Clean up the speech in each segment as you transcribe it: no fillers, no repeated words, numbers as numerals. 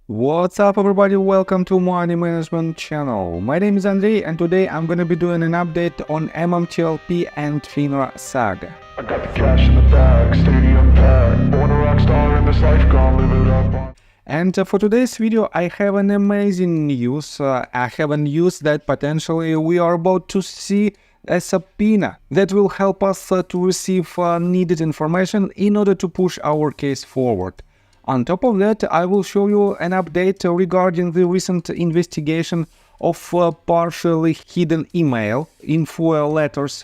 What's up everybody, welcome to Money Management channel. My name is Andrei and today I'm gonna be doing an update on MMTLP and FINRA saga. I got the cash in the bag, stadium packed, born a rock star in this life, gonna live it up. And for today's video I have an amazing news. I have a news that potentially we are about to see a subpoena that will help us to receive needed information in order to push our case forward. On top of that, I will show you an update regarding the recent investigation of partially hidden email info letters.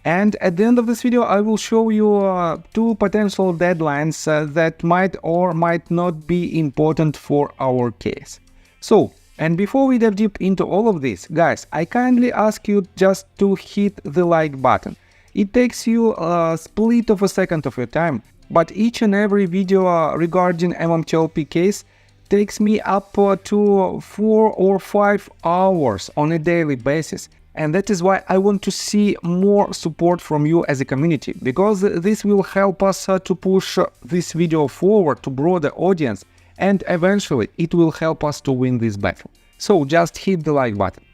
And at the end of this video, I will show you two potential deadlines that might or might not be important for our case. So, and before we dive deep into all of this, guys, I kindly ask you just to hit the like button. It takes you a split of a second of your time, but each and every video regarding MMTLP case takes me up to 4 or 5 hours on a daily basis. And that is why I want to see more support from you as a community, because this will help us to push this video forward to broader audience, and eventually it will help us to win this battle. So just hit the like button.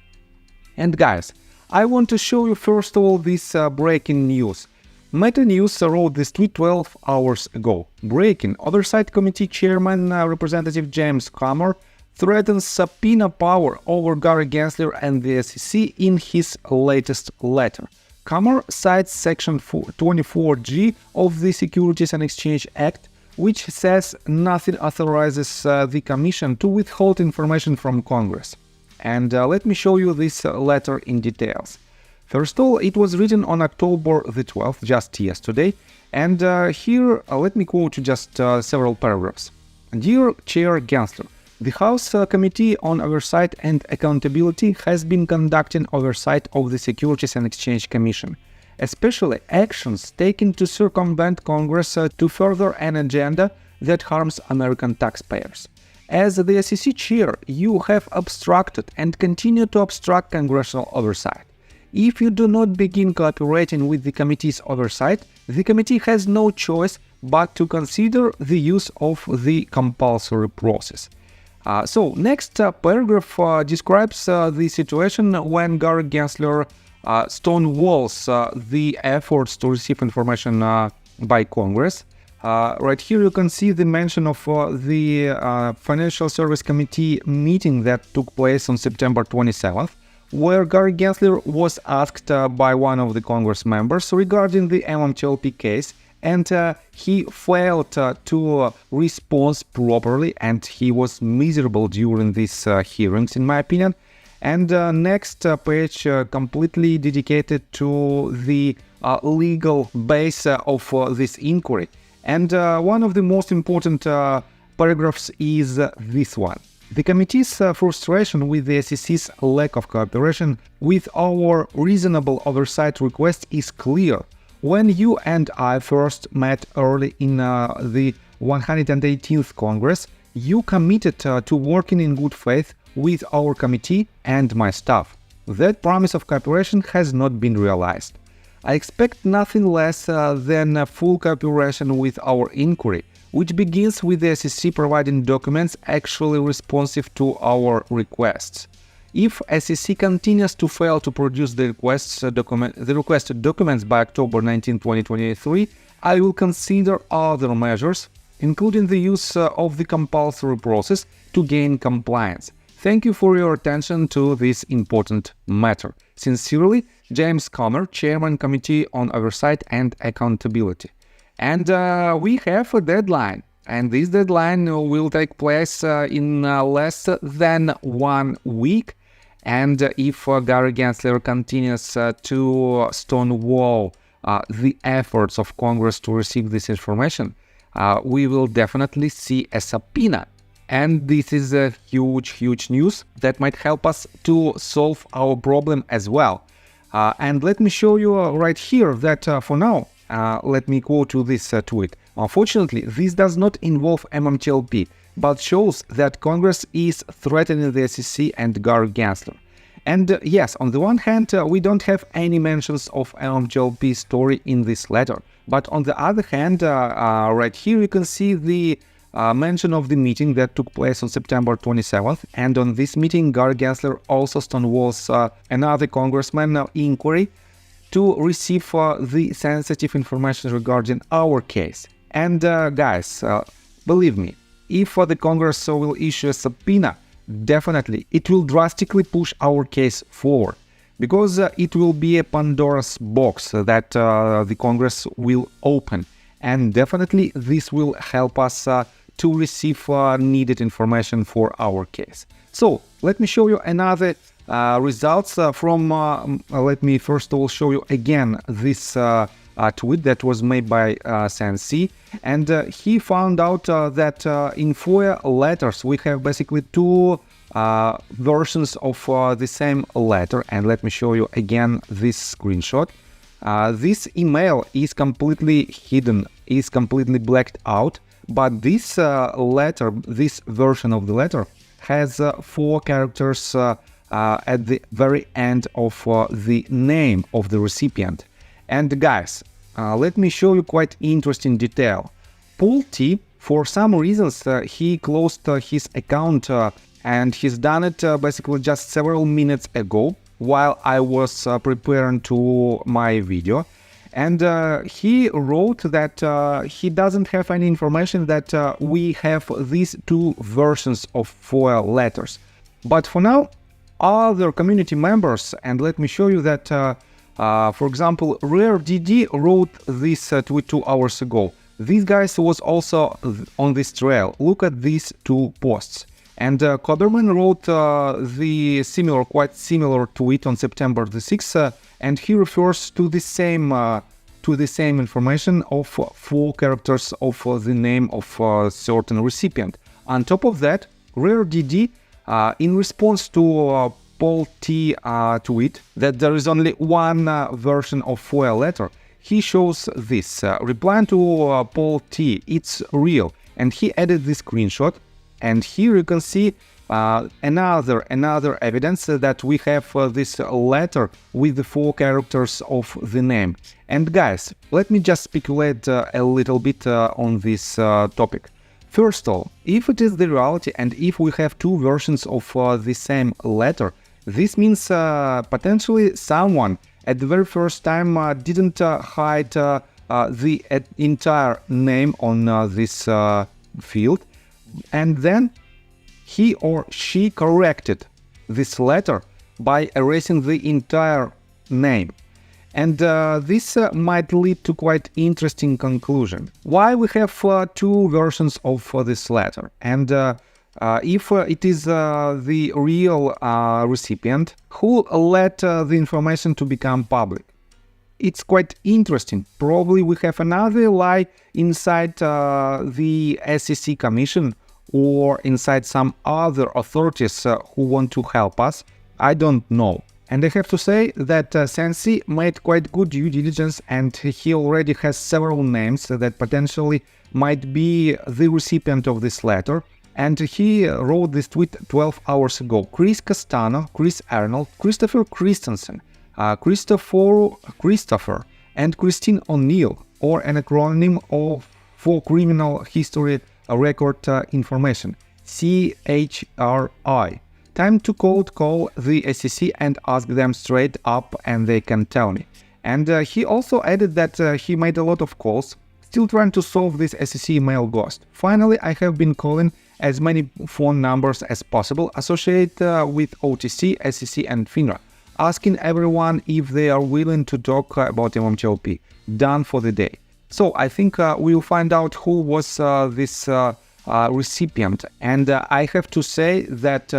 And guys, I want to show you first of all this breaking news. Meta News wrote this tweet 12 hours ago. Breaking: Oversight Committee Chairman Representative James Comer threatens subpoena power over Gary Gensler and the SEC in his latest letter. Comer cites Section 24G of the Securities and Exchange Act, which says nothing authorizes the Commission to withhold information from Congress. And let me show you this letter in details. First of all, it was written on October the 12th, just yesterday, and here let me quote you just several paragraphs. Dear Chair Gensler, the House Committee on Oversight and Accountability has been conducting oversight of the Securities and Exchange Commission, especially actions taken to circumvent Congress to further an agenda that harms American taxpayers. As the SEC Chair, you have obstructed and continue to obstruct congressional oversight. If you do not begin cooperating with the committee's oversight, the committee has no choice but to consider the use of the compulsory process. So, next paragraph describes the situation when Gary Gensler stonewalls the efforts to receive information by Congress. Right here you can see the mention of the Financial Service Committee meeting that took place on September 27th. Where Gary Gensler was asked by one of the Congress members regarding the MMTLP case, and he failed to respond properly, and he was miserable during these hearings, in my opinion. And next page completely dedicated to the legal base of this inquiry. And one of the most important paragraphs is this one. The committee's frustration with the SEC's lack of cooperation with our reasonable oversight request is clear. When you and I first met early in the 118th Congress, you committed to working in good faith with our committee and my staff. That promise of cooperation has not been realized. I expect nothing less than full cooperation with our inquiry, which begins with the SEC providing documents actually responsive to our requests. If SEC continues to fail to produce the requested documents by October 19, 2023, I will consider other measures, including the use of the compulsory process, to gain compliance. Thank you for your attention to this important matter. Sincerely, James Comer, Chairman, Committee on Oversight and Accountability. And we have a deadline, and this deadline will take place in less than 1 week. And if Gary Gensler continues to stonewall the efforts of Congress to receive this information, we will definitely see a subpoena. And this is a huge news that might help us to solve our problem as well. And let me show you right here that for now, let me quote you this tweet. Unfortunately, this does not involve MMTLP, but shows that Congress is threatening the SEC and Gary Gensler. And yes, on the one hand, we don't have any mentions of MMTLP story in this letter, but on the other hand, right here you can see the mention of the meeting that took place on September 27th, and on this meeting Gary Gensler also stonewalls another congressman inquiry to receive the sensitive information regarding our case. And guys, believe me, if the Congress will issue a subpoena, definitely it will drastically push our case forward, because it will be a Pandora's box that the Congress will open, and definitely this will help us to receive needed information for our case. So let me show you another results from, let me first of all show you again this tweet that was made by Sensei, and he found out that in FOIA letters we have basically two versions of the same letter, and let me show you again this screenshot. This email is completely hidden, is completely blacked out, but this letter, this version of the letter has 4 characters at the very end of the name of the recipient. And guys, let me show you quite interesting detail. Paul T, for some reasons, he closed his account and he's done it basically just several minutes ago while I was preparing to my video. And he wrote that he doesn't have any information that we have these 2 versions of FOIA letters. But for now, other community members, and let me show you that, for example, RareDD wrote this tweet 2 hours ago. This guy was also on this trail. Look at these 2 posts. And Coderman wrote the similar, quite similar tweet on September the 6th, and he refers to the same information of 4 characters of the name of a certain recipient. On top of that, RareDD, in response to Paul T tweet that there is only one version of FOIA letter, he shows this, replying to Paul T, it's real, and he added this screenshot. And here you can see another evidence that we have this letter with the 4 characters of the name. And guys, let me just speculate a little bit on this topic. First of all, if it is the reality and if we have 2 versions of the same letter, this means potentially someone at the very first time didn't hide the entire name on this field, and then he or she corrected this letter by erasing the entire name. And this might lead to quite interesting conclusion. Why we have 2 versions of this letter? And if it is the real recipient who let the information to become public. It's quite interesting. Probably we have another lie inside the SEC Commission or inside some other authorities who want to help us. I don't know. And I have to say that Sensei made quite good due diligence, and he already has several names that potentially might be the recipient of this letter. And he wrote this tweet 12 hours ago. Chris Castano, Chris Arnold, Christopher Christensen, Christopher, and Christine O'Neill, or an acronym for Criminal History Record Information, CHRI. Time to cold call the SEC and ask them straight up, and they can tell me. And he also added that he made a lot of calls, still trying to solve this SEC email ghost. Finally, I have been calling as many phone numbers as possible associated with OTC, SEC, and FINRA, asking everyone if they are willing to talk about MMTLP. Done for the day. So I think we'll find out who was this recipient. And I have to say that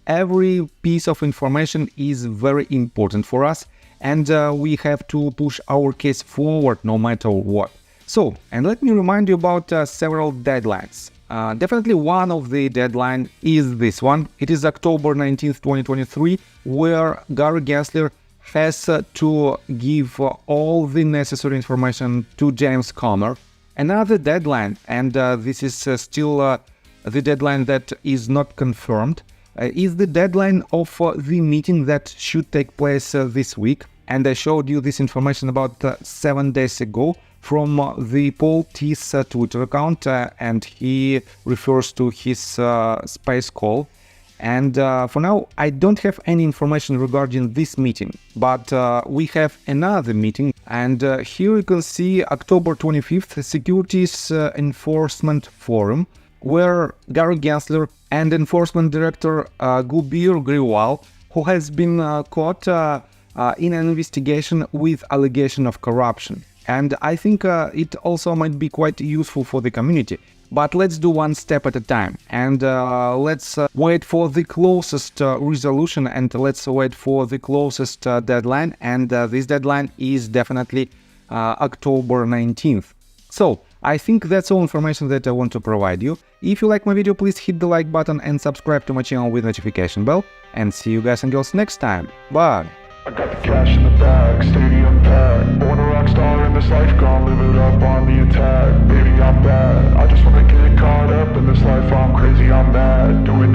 every piece of information is very important for us, and we have to push our case forward no matter what. So, and let me remind you about several deadlines. Definitely one of the deadline is this one. It is October 19th, 2023, where Gary Gensler has to give all the necessary information to James Comer. Another deadline, and this is still the deadline that is not confirmed, is the deadline of the meeting that should take place this week. And I showed you this information about 7 days ago from the Paul T's Twitter account, and he refers to his space call. And for now, I don't have any information regarding this meeting, but we have another meeting, and here you can see October 25th Securities Enforcement Forum, where Gary Gensler and Enforcement Director Gubir Grewal, who has been caught in an investigation with allegation of corruption. And I think it also might be quite useful for the community. But let's do one step at a time, and let's wait for the closest resolution, and let's wait for the closest deadline, and this deadline is definitely October 19th. So, I think that's all information that I want to provide you. If you like my video, please hit the like button and subscribe to my channel with notification bell, and see you guys and girls next time. Bye! I got the cash in the bag, stadium packed. Born a rock star in this life, gonna live it up on the attack. Baby, I'm bad, I just wanna get caught up in this life, I'm crazy, I'm mad. Doing